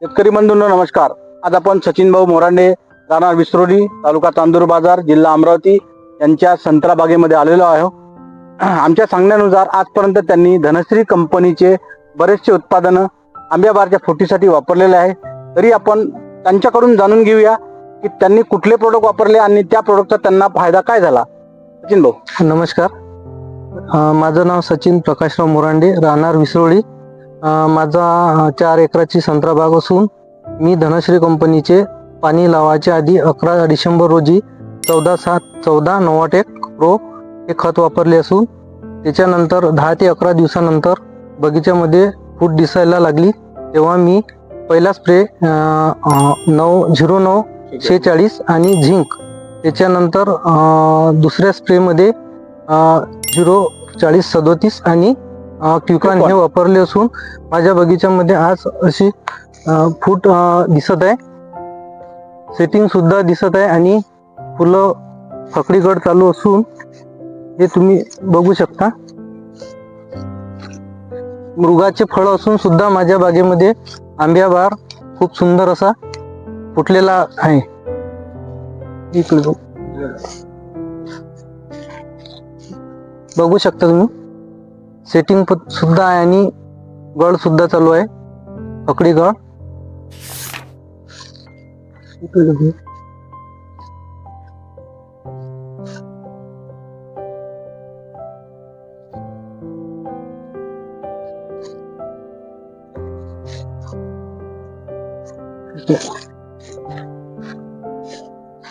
शेतकरी बंधूंनो नमस्कार. आज आपण सचिन भाऊ मोरांडे, राहणार विसरोली, तालुका चांदूर बाजार, जिल्हा अमरावती यांच्या संत्रा बागेमध्ये आलेलो आहोत. आमच्या सांगण्यानुसार आजपर्यंत त्यांनी धनश्री कंपनीचे बरेचसे उत्पादनं आंब्याबारच्या फुटीसाठी वापरलेले आहे. तरी आपण त्यांच्याकडून जाणून घेऊया की त्यांनी कुठले प्रोडक्ट वापरले आणि त्या प्रोडक्टचा त्यांना फायदा काय झाला. सचिन भाऊ नमस्कार. माझं नाव सचिन प्रकाशराव मोरांडे, राहणार विसरोळी. माझा 4 एकराची संत्रा बाग असून मी धनश्री कंपनीचे पाणी लावायच्या आधी 11 डिसेंबर रोजी 14/7/14 नोवाटेक प्रो हे खत वापरले असून त्याच्यानंतर 10 ते 11 दिवसानंतर बगीच्यामध्ये फूट दिसायला लागली. तेव्हा मी पहिला स्प्रे 09/46 आणि झिंक, त्याच्यानंतर दुसऱ्या स्प्रेमध्ये 04037 आणि क्युकान हे वापरले असून माझ्या बगीच्यामध्ये आज अशी फूट दिसत आहे, सेटिंग सुद्धा दिसत आहे आणि फुलं फकडीगड चालू असून हे तुम्ही बघू शकता. मृगाचे फळ असून सुद्धा माझ्या बागेमध्ये आंब्याबार खूप सुंदर असा फुटलेला आहे. इकडे बघू शकता तुम्ही, सेटिंग सुद्धा आहे आणि गळ सुद्धा चालू आहे, फकडी गळ.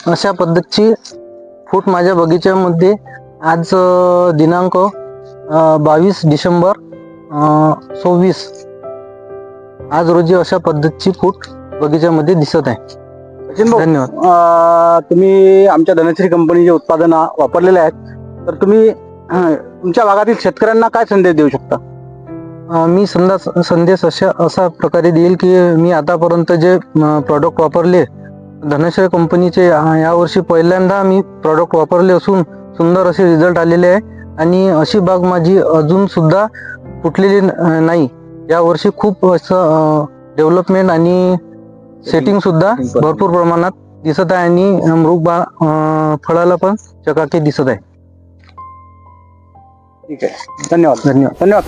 अशा पद्धतीची फूट माझ्या बगीच्यामध्ये आज दिनांक 22 डिसेंबर 2024 आज रोजी अशा पद्धतीची फूट बगीच्यामध्ये दिसत आहे. सचिन भाऊ, धन्यवाद. तुम्ही आमच्या धनश्री कंपनीचे उत्पादन वापरलेले आहेत, तर तुम्ही तुमच्या भागातील शेतकऱ्यांना काय संदेश देऊ शकता. मी संदेश असा प्रकारे देईल की मी आतापर्यंत जे प्रॉडक्ट वापरले धनश्री कंपनीचे, यावर्षी पहिल्यांदा मी प्रॉडक्ट वापरले असून सुंदर असे रिझल्ट आलेले आहे आणि अशी बाग माझी अजून सुद्धा फुटलेली नाही. यावर्षी खूप असं डेव्हलपमेंट आणि सेटिंग सुद्धा भरपूर प्रमाणात दिसत आहे आणि मृग फळाला पण चकाकी दिसत आहे. ठीक आहे, धन्यवाद. धन्यवाद. धन्यवाद.